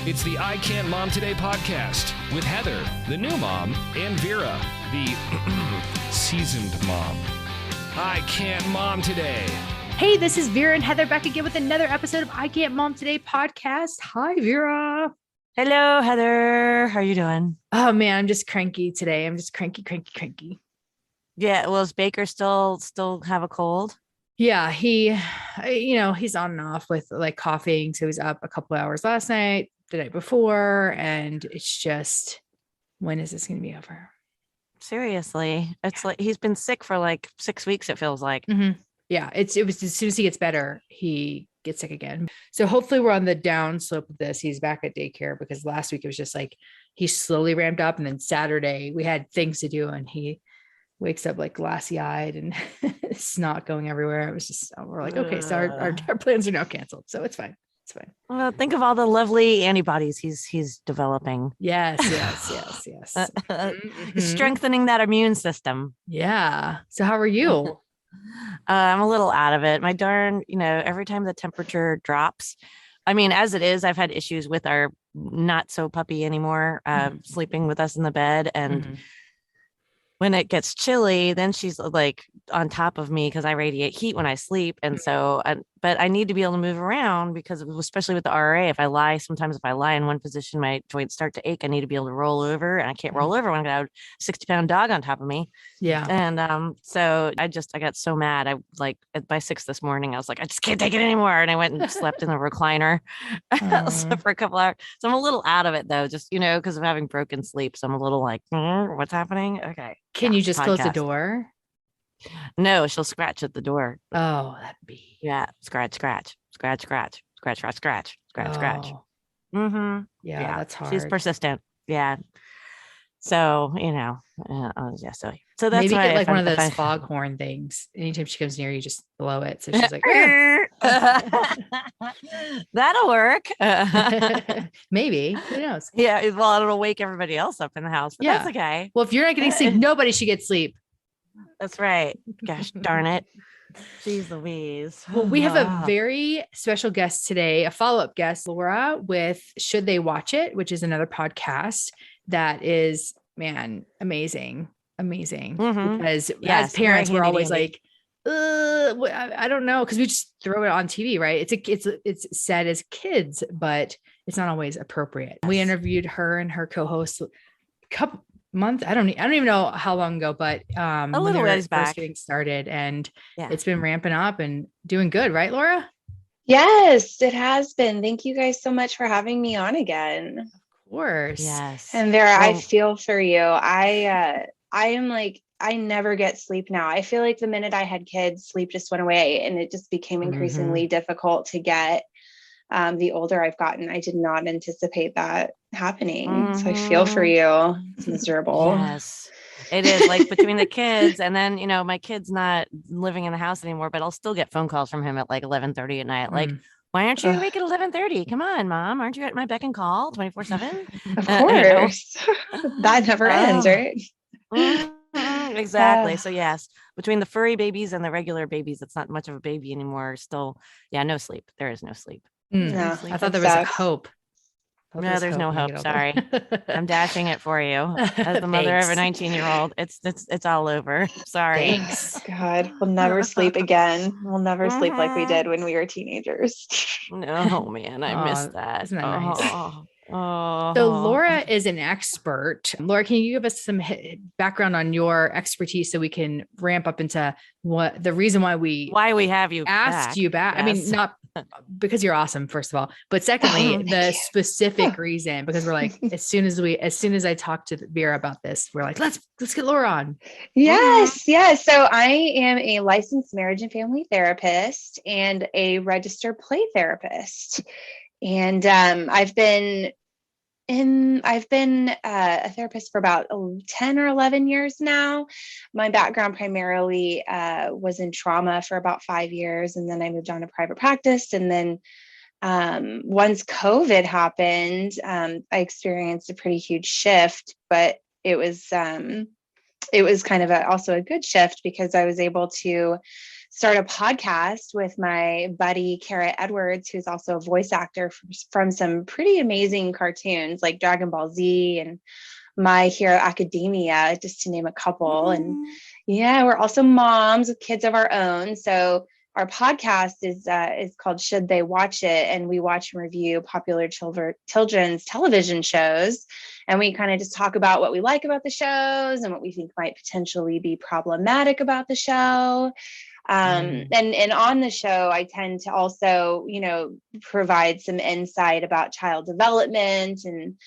It's the I Can't Mom Today podcast with Heather, the new mom, and Vera, the seasoned mom. I Can't Mom Today. Hey, this is Vera and Heather back again with another episode of I Can't Mom Today podcast. Hi, Vera. Hello, Heather. How are you doing? Oh, man, I'm just cranky today. I'm just cranky. Yeah, well, does Baker still have a cold? Yeah, he's on and off with like coughing. So he's up a couple hours last night, the night before, and it's just, when is this going to be over? Seriously, it's like he's been sick for like 6 weeks, it feels like. Mm-hmm. Yeah, it was as soon as he gets better, he gets sick again. So hopefully we're on the down slope of this. He's back at daycare because last week it was just like he slowly ramped up, and then Saturday we had things to do and he wakes up like glassy eyed and snot going everywhere. It was just, we're like, okay, so our plans are now canceled. So it's fine. It's fine. Well, think of all the lovely antibodies he's developing. Yes. Mm-hmm. Strengthening that immune system. Yeah. So how are you? I'm a little out of it. My darn, every time the temperature drops, I mean, as it is, I've had issues with our not so puppy anymore, sleeping with us in the bed. And when it gets chilly, then she's like on top of me because I radiate heat when I sleep. And so, but I need to be able to move around because especially with the RA, if I lie in one position, my joints start to ache. I need to be able to roll over, and I can't roll over when I got a 60-pound dog on top of me. Yeah. And so I got so mad. I like by 6 this morning, I was like, I just can't take it anymore. And I went and slept in the recliner slept for a couple hours. So I'm a little out of it though, just, because of having broken sleep. So I'm a little like, what's happening? Okay. Can you just close the door? No, she'll scratch at the door. Oh, that'd be. Yeah. Scratch. Oh. Mm-hmm. Yeah, that's hard. She's persistent. Yeah. So, so that's maybe get like one of those foghorn things. Anytime she comes near you, just blow it. So she's like, that'll work. Maybe. Who knows? Yeah. Well, it'll wake everybody else up in the house. But that's okay. Well, if you're not getting sleep, nobody should get sleep. That's right. Gosh darn it. Jeez Louise. Well, we have a very special guest today, a follow-up guest, Laura, with Should They Watch It, which is another podcast that is, man, amazing. Because as parents, we're always like, I don't know, because we just throw it on TV, right? It's said as kids, but it's not always appropriate. We interviewed her and her co-host a couple months. I don't even know how long ago, but a little ways back, getting started, and it's been ramping up and doing good, right, Laura? Yes, it has been. Thank you guys so much for having me on again. Of course. Yes. And Vera, I feel for you. I am like, I never get sleep now. I feel like the minute I had kids, sleep just went away, and it just became increasingly difficult to get. The older I've gotten, I did not anticipate that happening. So I feel for you. It's miserable. Yes, it is, like between the kids, and then, my kid's not living in the house anymore, but I'll still get phone calls from him at like 11:30 at night. Like, why aren't you awake at 11:30? Come on, Mom. Aren't you at my beck and call 24/7? Of course. That never ends, right? Exactly. So yes, between the furry babies and the regular babies, it's not much of a baby anymore. Still, no sleep. There is no sleep. No, I thought there was like hope. No, there's no hope. Sorry. I'm dashing it for you. As the mother of a 19-year-old, it's all over. Sorry. Thanks. God, we'll never sleep again. We'll never sleep like we did when we were teenagers. No, man, I missed that. Isn't that nice? Oh. So Laura is an expert. Laura, can you give us some background on your expertise so we can ramp up into what the reason why we have you asked you back? Yes. I mean, not because you're awesome, first of all, but secondly, the specific reason, because we're like, as soon as I talked to Vera about this, we're like, let's get Laura on. Yes. So I am a licensed marriage and family therapist and a registered play therapist. And I've been a therapist for about 10 or 11 years now. My background primarily was in trauma for about 5 years. And then I moved on to private practice. And then once COVID happened, I experienced a pretty huge shift, but it was kind of also a good shift because I was able to start a podcast with my buddy, Kara Edwards, who's also a voice actor from some pretty amazing cartoons like Dragon Ball Z and My Hero Academia, just to name a couple. And yeah, we're also moms with kids of our own. So our podcast is called Should They Watch It? And we watch and review popular children's television shows. And we kind of just talk about what we like about the shows and what we think might potentially be problematic about the show. And on the show, I tend to also, provide some insight about child development and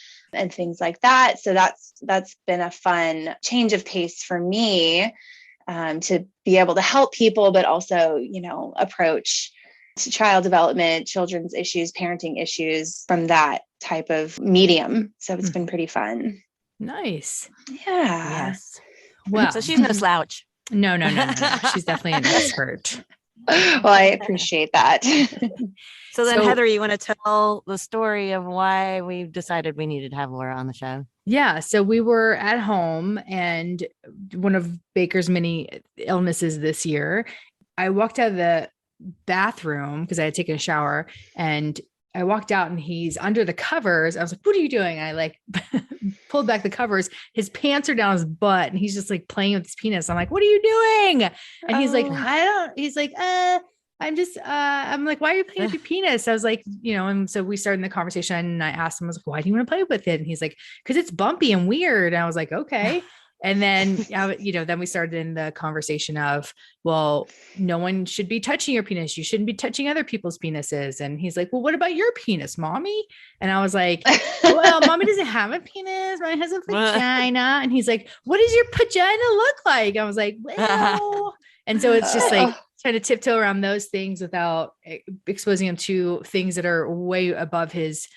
things like that. So that's been a fun change of pace for me, to be able to help people, but also, approach child development, children's issues, parenting issues from that type of medium. So it's been pretty fun. Nice. Yeah. Yes. Well, So she's no slouch. No. She's definitely an expert. Well, I appreciate that. So then, Heather, you want to tell the story of why we decided we needed to have Laura on the show? Yeah. So we were at home, and one of Baker's many illnesses this year, I walked out of the bathroom because I had taken a shower, and I walked out and he's under the covers. I was like, what are you doing? I pulled back the covers. His pants are down his butt and he's just like playing with his penis. I'm like, what are you doing? And he's like, he's like, I'm like, why are you playing with your penis? I was like, and so we started the conversation and I asked him, I was like, why do you want to play with it? And he's like, because it's bumpy and weird. And I was like, okay. And then, then we started in the conversation of, well, no one should be touching your penis. You shouldn't be touching other people's penises. And he's like, well, what about your penis, mommy? And I was like, well, mommy doesn't have a penis. Mommy has a vagina. And he's like, what does your vagina look like? I was like, well, and so it's just like trying to tiptoe around those things without exposing him to things that are way above his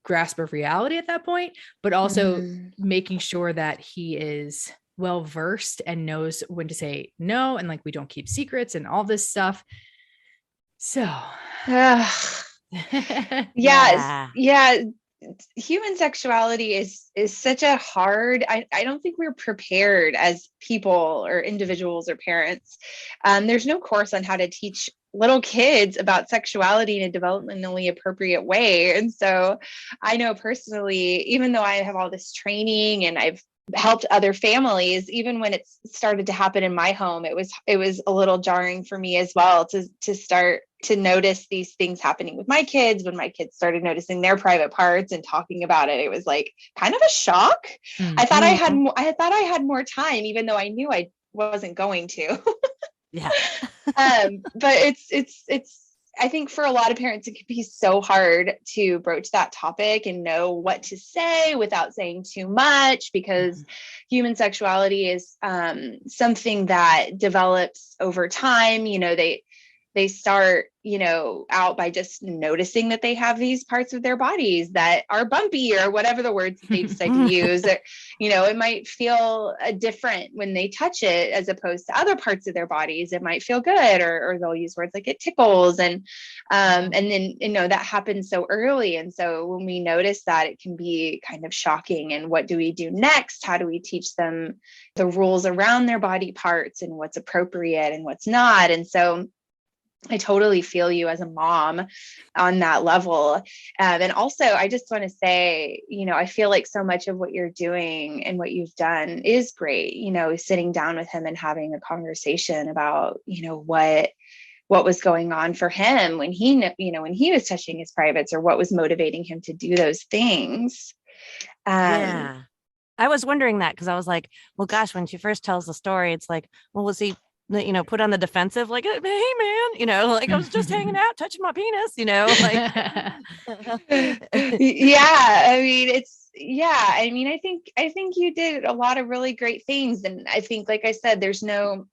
grasp of reality at that point, but also making sure that he is well versed and knows when to say no, and like we don't keep secrets and all this stuff. So yeah, human sexuality is such a hard, I don't think we're prepared as people or individuals or parents. There's no course on how to teach little kids about sexuality in a developmentally appropriate way. And so I know personally, even though I have all this training and I've helped other families, even when it started to happen in my home, it was a little jarring for me as well to start to notice these things happening with my kids. When my kids started noticing their private parts and talking about it, it was like kind of a shock. I thought I had more time, even though I knew I wasn't going to. Yeah. But it's I think for a lot of parents, it can be so hard to broach that topic and know what to say without saying too much, because human sexuality is something that develops over time. They start, out by just noticing that they have these parts of their bodies that are bumpy or whatever the words they decide to use. It might feel different when they touch it as opposed to other parts of their bodies. It might feel good, or they'll use words like it tickles. And then, that happens so early. And so when we notice that, it can be kind of shocking. And what do we do next? How do we teach them the rules around their body parts and what's appropriate and what's not? And so I totally feel you as a mom on that level. And also, I just want to say, I feel like so much of what you're doing and what you've done is great, sitting down with him and having a conversation about, what was going on for him when he was touching his privates, or what was motivating him to do those things. Yeah. I was wondering that, because I was like, well, gosh, when she first tells the story, it's like, well, was he put on the defensive, like, hey man, I was just hanging out, touching my penis, like. I think you did a lot of really great things. And I think, like I said, there's no,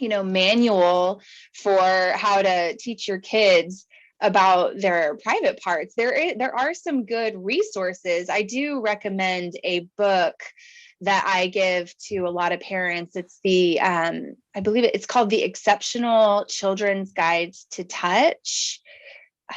manual for how to teach your kids about their private parts. There are some good resources. I do recommend a book that I give to a lot of parents. It's I believe it's called The Exceptional Children's Guides to Touch.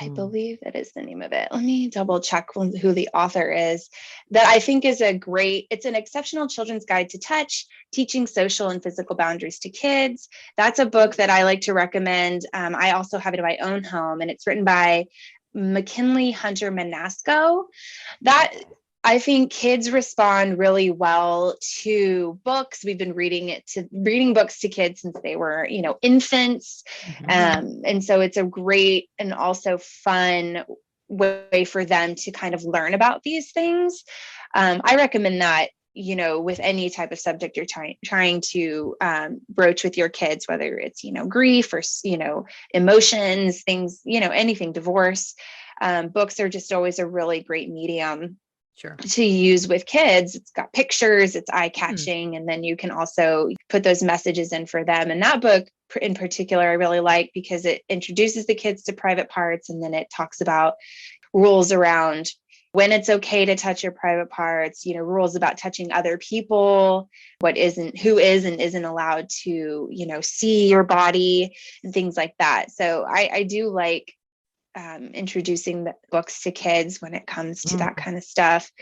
I believe that is the name of it. Let me double check who the author is. That I think is it's an exceptional children's guide to touch, teaching social and physical boundaries to kids. That's a book that I like to recommend. I also have it in my own home, and it's written by McKinley Hunter Manasco. That I think kids respond really well to books. We've been reading books to kids since they were, infants. And so it's a great and also fun way for them to kind of learn about these things. I recommend that, with any type of subject you're trying to broach with your kids, whether it's, grief or, emotions, things, anything, divorce. Books are just always a really great medium to use with kids. It's got pictures, it's eye-catching, and then you can also put those messages in for them. And that book in particular, I really like because it introduces the kids to private parts, and then it talks about rules around when it's okay to touch your private parts, rules about touching other people, who is and isn't allowed to, see your body and things like that. So I do like introducing the books to kids when it comes to that kind of stuff.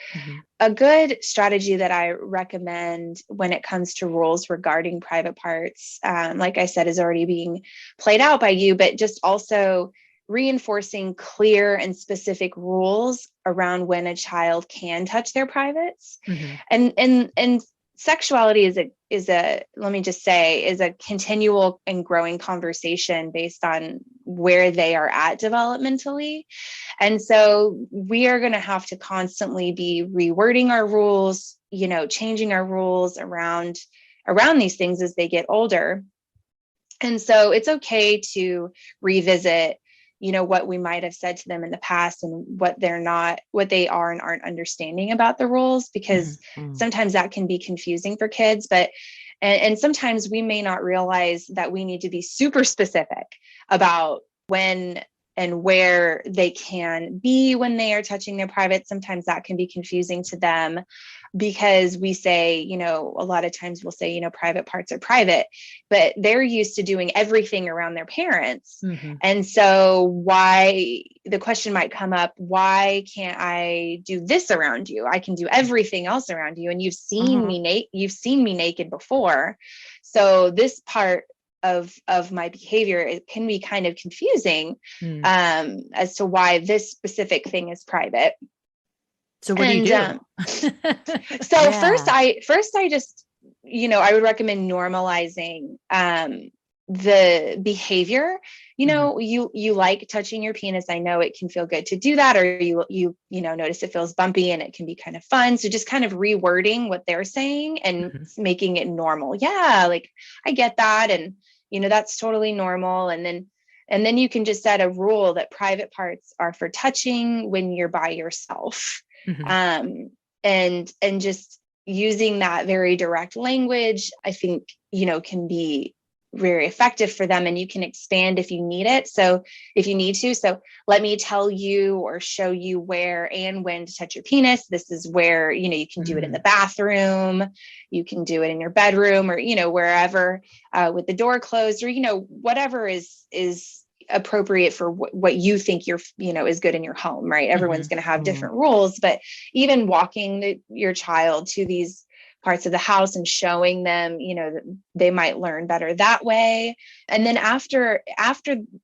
A good strategy that I recommend when it comes to rules regarding private parts, like I said, is already being played out by you, but just also reinforcing clear and specific rules around when a child can touch their privates. And sexuality is a let me just say, is a continual and growing conversation based on where they are at developmentally. And so we are going to have to constantly be rewording our rules, changing our rules around these things as they get older. And so it's okay to revisit, what we might have said to them in the past and what they are and aren't understanding about the rules, because sometimes that can be confusing for kids, and sometimes we may not realize that we need to be super specific about when and where they can be when they are touching their private. Sometimes that can be confusing to them because we say, a lot of times we'll say, private parts are private, but they're used to doing everything around their parents. And so the question might come up, why can't I do this around you? I can do everything else around you. And you've seen me naked before. So this part of my behavior, it can be kind of confusing as to why this specific thing is private. So what do you do? First I just, I would recommend normalizing the behavior. You like touching your penis. I know it can feel good to do that, or you notice it feels bumpy and it can be kind of fun. So just kind of rewording what they're saying and making it normal. Yeah, like I get that. And, that's totally normal. And then you can just set a rule that private parts are for touching when you're by yourself. And just using that very direct language, I think, can be very effective for them, and you can expand if you need it. So if you need to, so let me tell you or show you where and when to touch your penis. This is where, you can do it in the bathroom, you can do it in your bedroom, or, wherever, with the door closed, or, whatever is appropriate for what you think is good in your home, right? Everyone's going to have different rules, but even walking your child to these parts of the house and showing them, they might learn better that way. And then after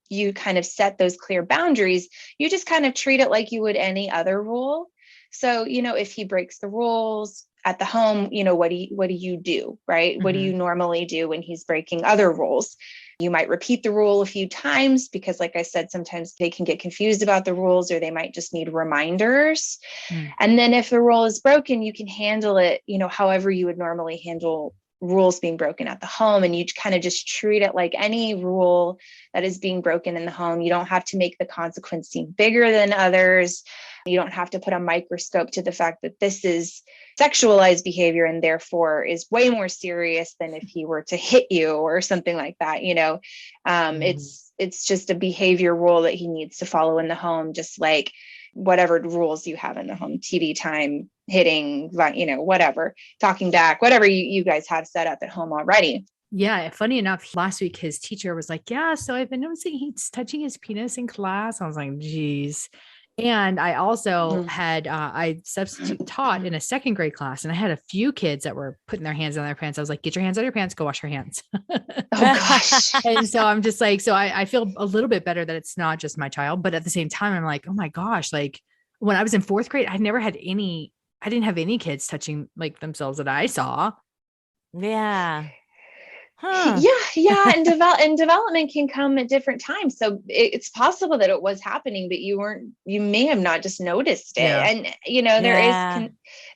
you kind of set those clear boundaries, you just kind of treat it like you would any other rule. So, if he breaks the rules at the home, what do you do, right? What do you normally do when he's breaking other rules? You might repeat the rule a few times because, like I said, sometimes they can get confused about the rules, or they might just need reminders. And then if the rule is broken, you can handle it, however you would normally handle rules being broken at the home. And you kind of just treat it like any rule that is being broken in the home. You don't have to make the consequence seem bigger than others. You don't have to put a microscope to the fact that this is sexualized behavior and therefore is way more serious than if he were to hit you or something like that. It's just a behavior rule that he needs to follow in the home, just like whatever rules you have in the home: TV time, hitting, whatever, talking back, whatever you guys have set up at home already. Yeah. Funny enough, last week his teacher was like, yeah, so I've been noticing he's touching his penis in class. I was like, geez. And I also had, I substitute taught in a second grade class, and I had a few kids that were putting their hands on their pants. I was like, get your hands on your pants, go wash your hands. Oh gosh. And so I'm just like, so I feel a little bit better that it's not just my child, but at the same time, I'm like, oh my gosh, like when I was in fourth grade, I didn't have any kids touching like themselves that I saw. Yeah. Huh. Yeah. And development can come at different times. So it's possible that it was happening, but you may have not just noticed it. Yeah. And,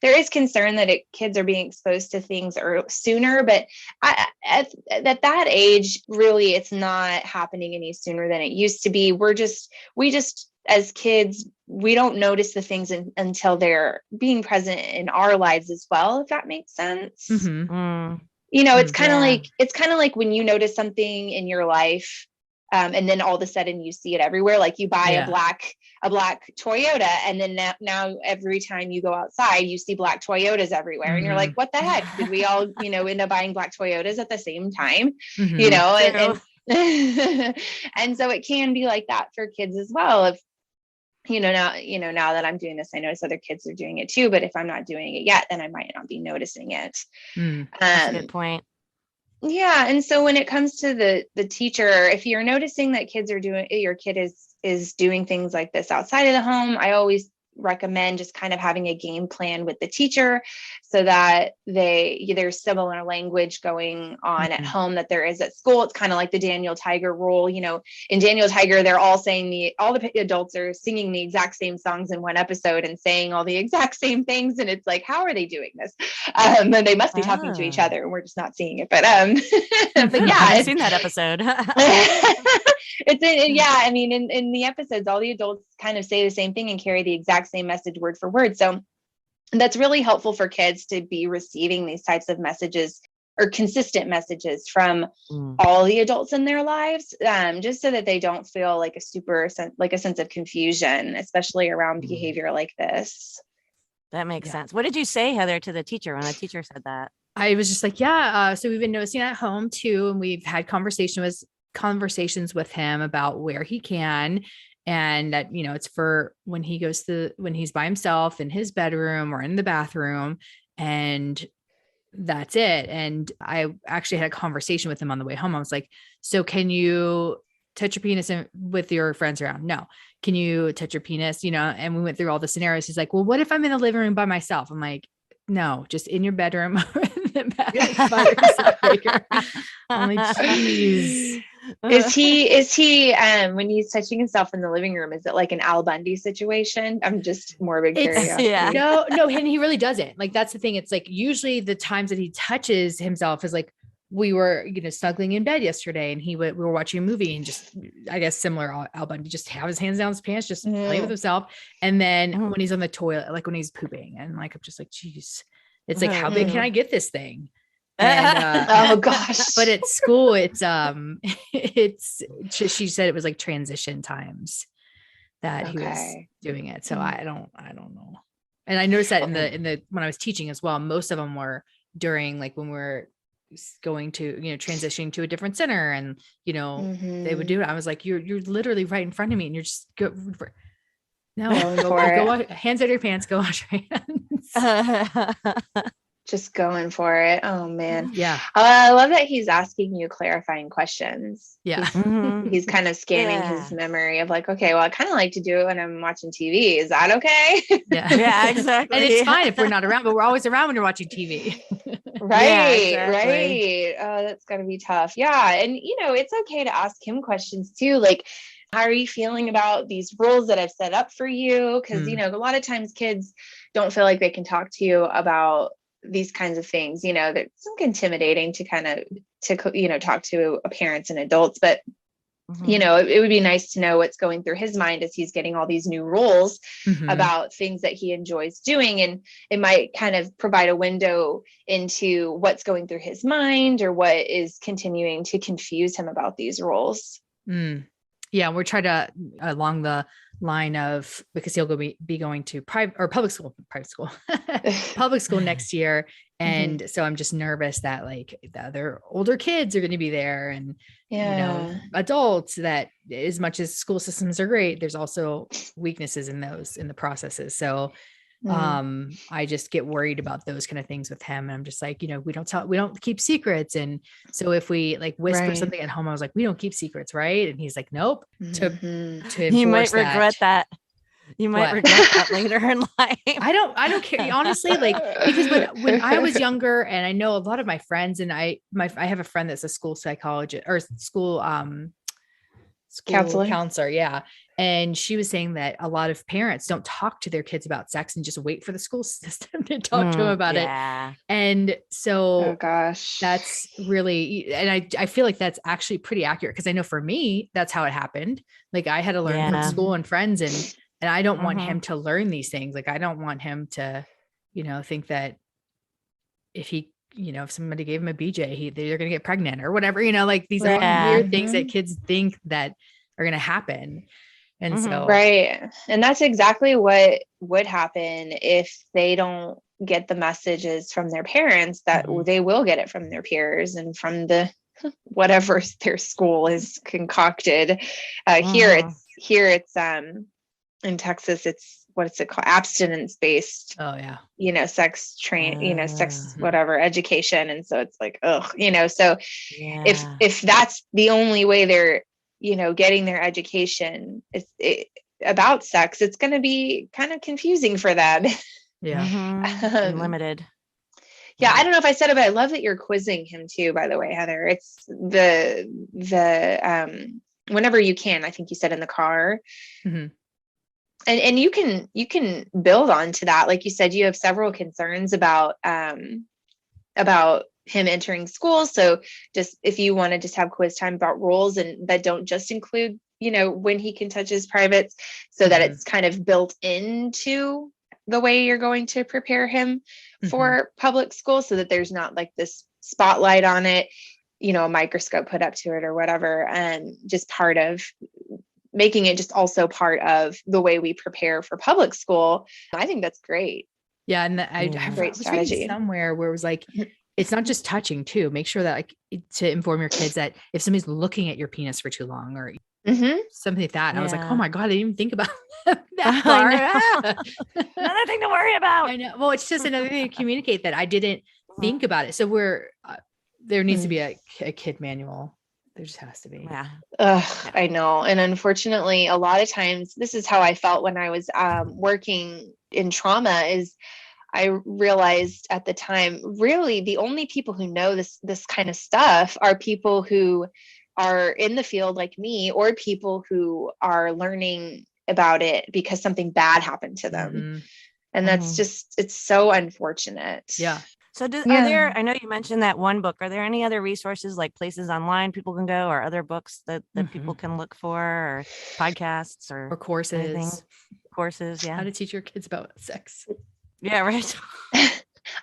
there is concern that kids are being exposed to things sooner, but at that age, really, it's not happening any sooner than it used to be. We just, as kids, we don't notice the things until they're being present in our lives as well, if that makes sense. Mm-hmm. It's kind of like when you notice something in your life, and then all of a sudden you see it everywhere. Like you buy a black Toyota, and then now every time you go outside, you see black Toyotas everywhere, and you're like, what the heck? Did we all, end up buying black Toyotas at the same time? And and so it can be like that for kids as well. If now that I'm doing this, I notice other kids are doing it too, but if I'm not doing it yet, then I might not be noticing it. That's a good point. Yeah. And so when it comes to the teacher, if you're noticing that your kid is doing things like this outside of the home, I always recommend just kind of having a game plan with the teacher so that there's similar language going on at home that there is at school. It's kind of like the Daniel Tiger rule. In Daniel Tiger, they're all saying all the adults are singing the exact same songs in one episode and saying all the exact same things. And it's like, how are they doing this? And they must be talking to each other, and we're just not seeing it. But yeah, I've seen that episode. In the episodes, all the adults kind of say the same thing and carry the exact same message word for word. So that's really helpful for kids to be receiving these types of messages or consistent messages from all the adults in their lives, just so that they don't feel like a sense of confusion, especially around behavior like this. That makes sense. What did you say, Heather, to the teacher when the teacher said that? I was just like, so we've been noticing at home too. And we've had conversations with him about where he can. And that, it's for when he's by himself in his bedroom or in the bathroom, and that's it. And I actually had a conversation with him on the way home. I was like, so can you touch your penis with your friends around? No. Can you touch your penis? And we went through all the scenarios. He's like, well, what if I'm in the living room by myself? I'm like, no, just in your bedroom or in the bathroom by yourself. I'm like, geez. Is he when he's touching himself in the living room, is it like an Al Bundy situation? I'm just morbid curious. No, and he really doesn't. Like, that's the thing. It's like usually the times that he touches himself is like, we were, snuggling in bed yesterday, and we were watching a movie, and just, I guess, similar Al Bundy, just have his hands down his pants, just play with himself. And then when he's on the toilet, like when he's pooping, and like, I'm just like, geez, it's like, how big can I get this thing? And, oh gosh. But at school, she said it was like transition times that he was doing it. So I don't know. And I noticed that in the when I was teaching as well, most of them were during, like, when we're going to, transitioning to a different center, and, they would do it. I was like, you're literally right in front of me, and you're just go hands out of your pants, go wash your hands. Just going for it. Oh man. Yeah. I love that he's asking you clarifying questions. Yeah. He's kind of scanning his memory of like, okay, well, I kind of like to do it when I'm watching TV. Is that okay? Yeah, exactly. And it's fine if we're not around, but we're always around when you're watching TV. Right. Oh, that's gotta be tough. Yeah. And it's okay to ask him questions too. Like, how are you feeling about these rules that I've set up for you? Because, a lot of times kids don't feel like they can talk to you about these kinds of things. It's intimidating to kind of talk to parents and adults, but it would be nice to know what's going through his mind as he's getting all these new rules about things that he enjoys doing. And it might kind of provide a window into what's going through his mind, or what is continuing to confuse him about these rules. Yeah, we're trying to, along the line of, because he'll be going to private school next year. And so I'm just nervous that like the other older kids are going to be there and, adults, that as much as school systems are great, there's also weaknesses in the processes. So I just get worried about those kind of things with him. And I'm just like, we don't keep secrets. And so if we like whisper something at home, I was like, we don't keep secrets, right? And he's like, nope. To enforce you might regret that. You might regret that later in life. I don't care. Honestly, like, because when I was younger, and I know a lot of my friends, and I have a friend that's a school psychologist or school counselor. Yeah. And she was saying that a lot of parents don't talk to their kids about sex and just wait for the school system to talk to them about it. And so, oh gosh, that's really, and I feel like that's actually pretty accurate. Cause I know for me, that's how it happened. Like I had to learn from school and friends, and I don't want him to learn these things. Like, I don't want him to, think that if somebody gave him a BJ, they're going to get pregnant or whatever, like these weird things that kids think that are going to happen. And so, right. And that's exactly what would happen if they don't get the messages from their parents, that they will get it from their peers and from the whatever their school is concocted. Here it's in Texas, it's what's it called? Abstinence based. Oh yeah. Sex sex, whatever education. And so it's like, so if that's the only way they're, getting their education about sex, it's going to be kind of confusing for them. Yeah. Limited. Yeah. I don't know if I said it, but I love that you're quizzing him too, by the way, Heather. It's the whenever you can, I think you said in the car. And you can build on to that. Like you said, you have several concerns about him entering school. So just if you want to just have quiz time about rules and that don't just include, when he can touch his privates, so that it's kind of built into the way you're going to prepare him for public school, so that there's not like this spotlight on it, a microscope put up to it or whatever, and just part of making it just also part of the way we prepare for public school. I think that's great. Yeah. And I have great strategy somewhere where it was like, it's not just touching too. Make sure that to inform your kids that if somebody's looking at your penis for too long or something like that. And I was like, oh my God, I didn't even think about that part. Another thing to worry about. I know. Well, it's just another thing to communicate that I didn't think about it. So there needs to be a kid manual. There just has to be. Yeah. I know. And unfortunately, a lot of times, this is how I felt when I was working in trauma, is I realized at the time, really the only people who know this kind of stuff are people who are in the field like me, or people who are learning about it because something bad happened to them. And that's just, it's so unfortunate. Yeah. So are there, I know you mentioned that one book, are there any other resources, like places online people can go, or other books that people can look for, or podcasts or courses? Anything? Courses. Yeah. How to teach your kids about sex. Yeah. Right.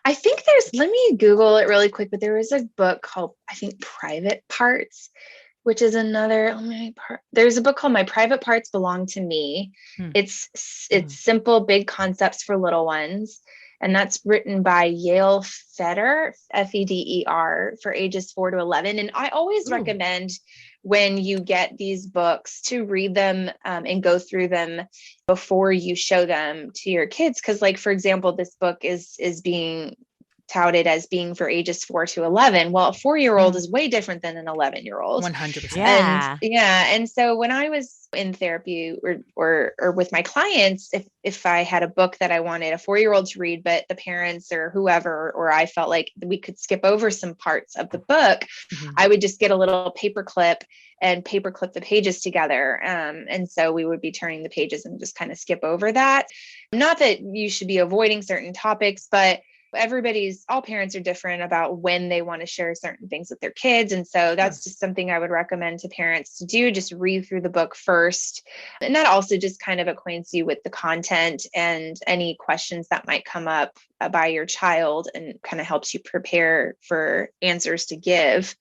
I think let me Google it really quick, but there was a book called, I think, Private Parts, which is another, there's a book called My Private Parts Belong to Me. It's simple, big concepts for little ones. And that's written by Yale Feder, Feder, for ages 4 to 11. And I always recommend, when you get these books, to read them and go through them before you show them to your kids. Because, like, for example, this book is being touted as being for ages 4 to 11. Well, a 4-year-old is way different than an 11-year-old. 100%. Yeah. And so when I was in therapy or with my clients, if I had a book that I wanted a 4-year-old to read, but the parents or whoever, or I felt like we could skip over some parts of the book, I would just get a little paper clip and paperclip the pages together. And so we would be turning the pages and just kind of skip over that. Not that you should be avoiding certain topics, but all parents are different about when they want to share certain things with their kids. And so that's just something I would recommend to parents to do. Just read through the book first. And that also just kind of acquaints you with the content and any questions that might come up by your child, and kind of helps you prepare for answers to give.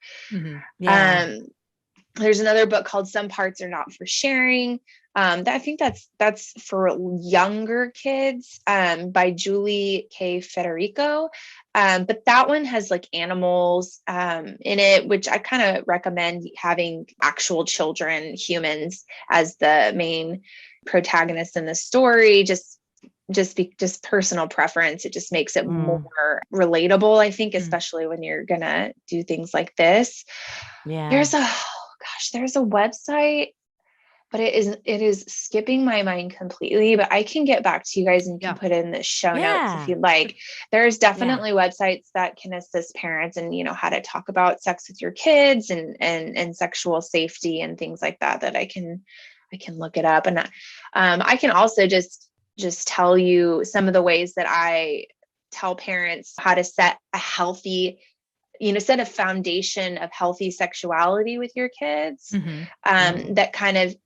There's another book called Some Parts Are Not for Sharing. I think that's for younger kids, by Julie K. Federico. But that one has like animals in it, which I kind of recommend having actual children, humans, as the main protagonists in the story. Just personal preference. It just makes it more relatable, I think, especially when you're gonna do things like this. Yeah. There's a website, but it is skipping my mind completely, but I can get back to you guys and can put it in the show notes if you'd like. There's definitely websites that can assist parents and, how to talk about sex with your kids and sexual safety and things like that I can look it up. And I can also just tell you some of the ways that I tell parents how to set a healthy, set a foundation of healthy sexuality with your kids, that kind of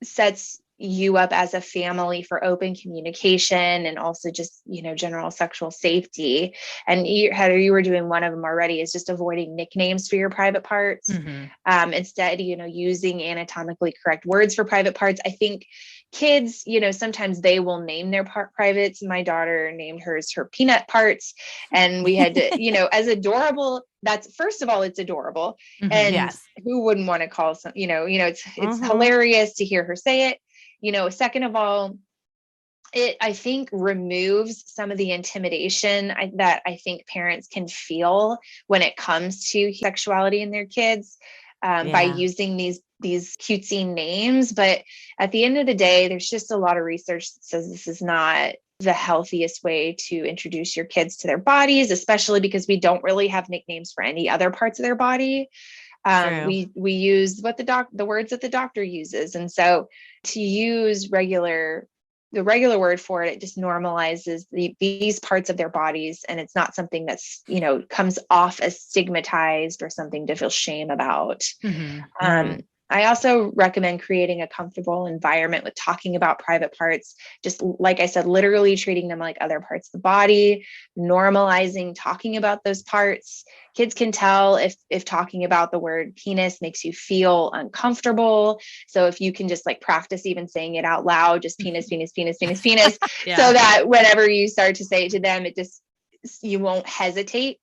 sets you up as a family for open communication and also just, general sexual safety. And Heather, you were doing one of them already, is just avoiding nicknames for your private parts. Instead, using anatomically correct words for private parts. I think kids, sometimes they will name their privates. My daughter named hers her peanut parts. And we had to, as adorable, first of all, it's adorable. And who wouldn't want to call some, it's hilarious to hear her say it. Second of all, it, I think, removes some of the intimidation that I think parents can feel when it comes to sexuality in their kids, by using these cutesy names. But at the end of the day, there's just a lot of research that says this is not the healthiest way to introduce your kids to their bodies, especially because we don't really have nicknames for any other parts of their body. We use the words that the doctor uses. And so to use the regular word for it, it just normalizes these parts of their bodies. And it's not something that's, comes off as stigmatized or something to feel shame about. I also recommend creating a comfortable environment with talking about private parts. Just like I said, literally treating them like other parts of the body, normalizing talking about those parts. Kids can tell if talking about the word penis makes you feel uncomfortable. So if you can just like practice even saying it out loud, just penis, penis, penis, penis, penis, so that whenever you start to say it to them, you won't hesitate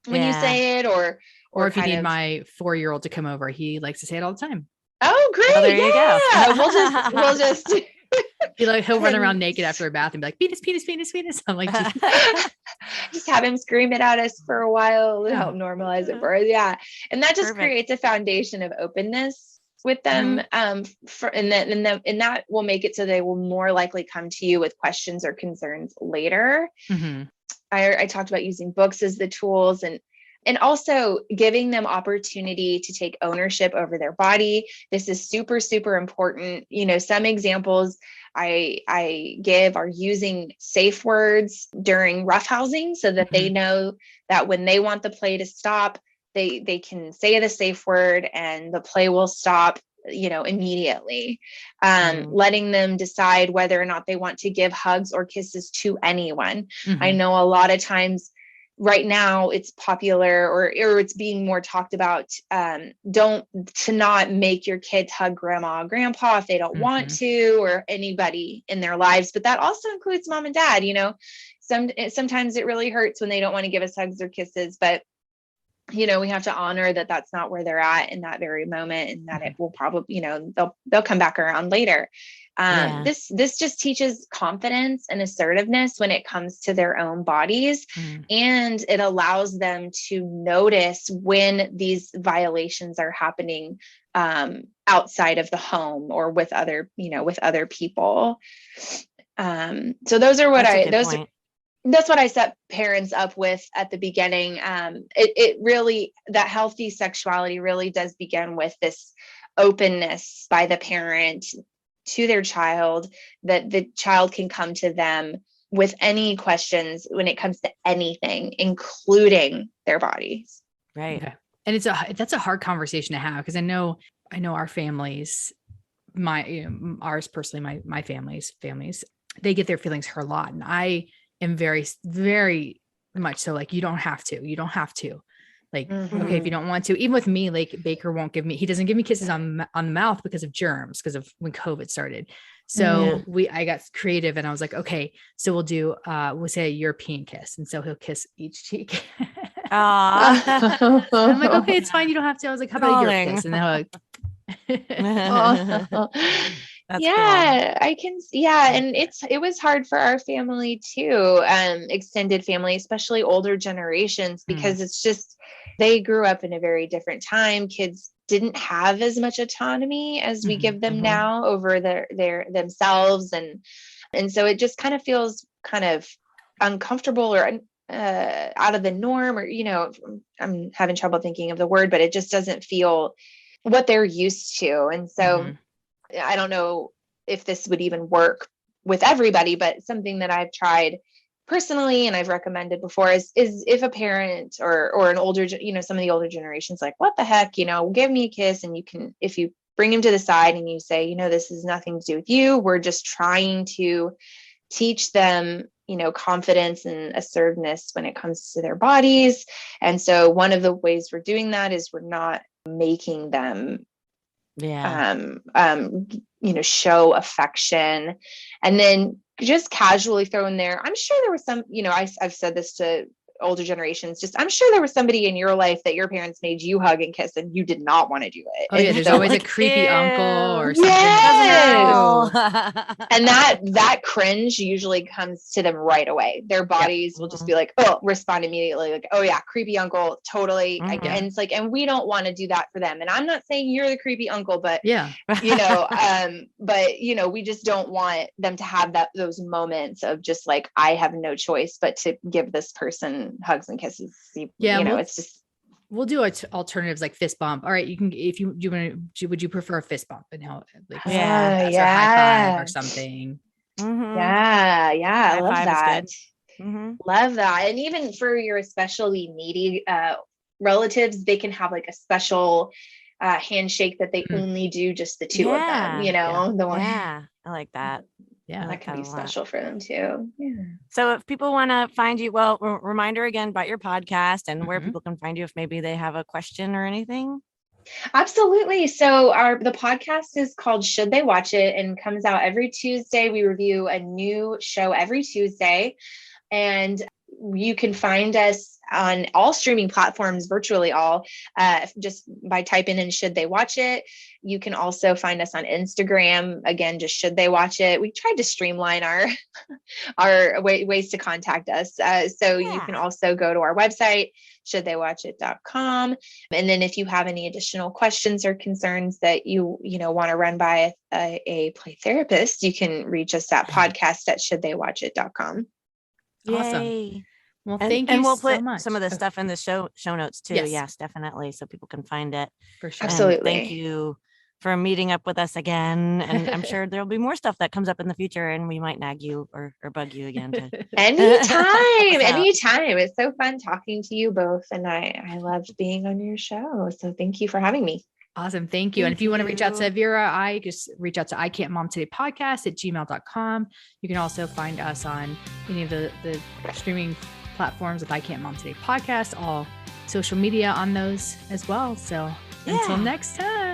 when you say it, or if you need my 4-year-old to come over, he likes to say it all the time. Oh, great. Well, there you go. We'll just he'll run around naked after a bath and be like, penis, penis, penis, penis. I'm like, just have him scream it at us for a while to help normalize it for us. Yeah. And that just creates a foundation of openness with them. And that will make it so they will more likely come to you with questions or concerns later. I talked about using books as the tools, and also giving them opportunity to take ownership over their body. This is super, super important. Some examples I give are using safe words during roughhousing so that they know that when they want the play to stop, they can say the safe word and the play will stop, immediately. Letting them decide whether or not they want to give hugs or kisses to anyone. I know a lot of times right now it's popular or it's being more talked about, to not make your kids hug grandma or grandpa if they don't want to, or anybody in their lives. But that also includes mom and dad. Sometimes it really hurts when they don't want to give us hugs or kisses, but we have to honor that that's not where they're at in that very moment, and that it will probably, they'll come back around later. This just teaches confidence and assertiveness when it comes to their own bodies. And it allows them to notice when these violations are happening, outside of the home or with other people. So those are what that's what I set parents up with at the beginning. It really, that healthy sexuality really does begin with this openness by the parent to their child, that the child can come to them with any questions when it comes to anything, including their bodies. Right. Okay. And that's a hard conversation to have, because I know our families, ours personally, my families, they get their feelings hurt a lot. And I am very, very much so like, you don't have to. Like, Mhm. okay, if you don't want to, even with me, like Baker won't give me, he doesn't give me kisses on the mouth because of germs, because of when COVID started. So I got creative and I was like, okay, so we'll say a European kiss. And so he'll kiss each cheek. I'm like, okay, it's fine. You don't have to. I was like, how about a Europe kiss? And then That's yeah, I can. Yeah. And it was hard for our family too. Extended family, especially older generations, because it's just, they grew up in a very different time. Kids didn't have as much autonomy as we give them now over their themselves. And so it just kind of feels kind of uncomfortable or out of the norm, or, I'm having trouble thinking of the word, but it just doesn't feel what they're used to. And so I don't know if this would even work with everybody, but something that I've tried personally and I've recommended before is if a parent or an older, some of the older generations, like, what the heck, give me a kiss. And you can, if you bring him to the side and you say, this is nothing to do with you. We're just trying to teach them, confidence and assertiveness when it comes to their bodies. And so one of the ways we're doing that is we're not making them show affection, and then just casually throw in there, I'm sure there was some, I've said this to older generations, just, I'm sure there was somebody in your life that your parents made you hug and kiss and you did not want to do it. Oh yeah, there's always a creepy uncle or something. Yes. And that cringe usually comes to them right away. Their bodies will just be like, respond immediately, like, oh yeah, creepy uncle, totally. And it's like, and we don't want to do that for them. And I'm not saying you're the creepy uncle, but we just don't want them to have those moments of just like, I have no choice but to give this person hugs and kisses. It's just, we'll do alternatives like fist bump. All right, you can, if you want to, would you prefer a fist bump? And how, like, or high five or something. I love that. Love that. And even for your especially needy relatives, they can have like a special handshake that they only do just the two of them, the one. I like that. Yeah, that can be special for them too. Yeah. So if people want to find you, well, reminder again about your podcast and where people can find you if maybe they have a question or anything. Absolutely. So the podcast is called Should They Watch It and comes out every Tuesday. We review a new show every Tuesday, and you can find us on all streaming platforms, virtually all, just by typing in Should They Watch It. You can also find us on Instagram, again, just Should They Watch It. We tried to streamline our ways to contact us. You can also go to our website, shouldtheywatchit.com. And then if you have any additional questions or concerns that you want to run by a play therapist, you can reach us at podcast@shouldtheywatchit.com. Awesome. Yay. Well, thank you. And we'll so put much. some of the stuff in the show notes too. Yes, definitely. So people can find it. For sure. Absolutely. And thank you for meeting up with us again. And I'm sure there'll be more stuff that comes up in the future and we might nag you or bug you again. Anytime. It's so fun talking to you both. And I loved being on your show. So thank you for having me. Awesome. Thank you. And if you want to reach out to Vera, I just reach out to iCan'tMomTodayPodcast@gmail.com. You can also find us on any of the streaming platforms with I Can't Mom Today Podcast, all social media on those as well. So until next time.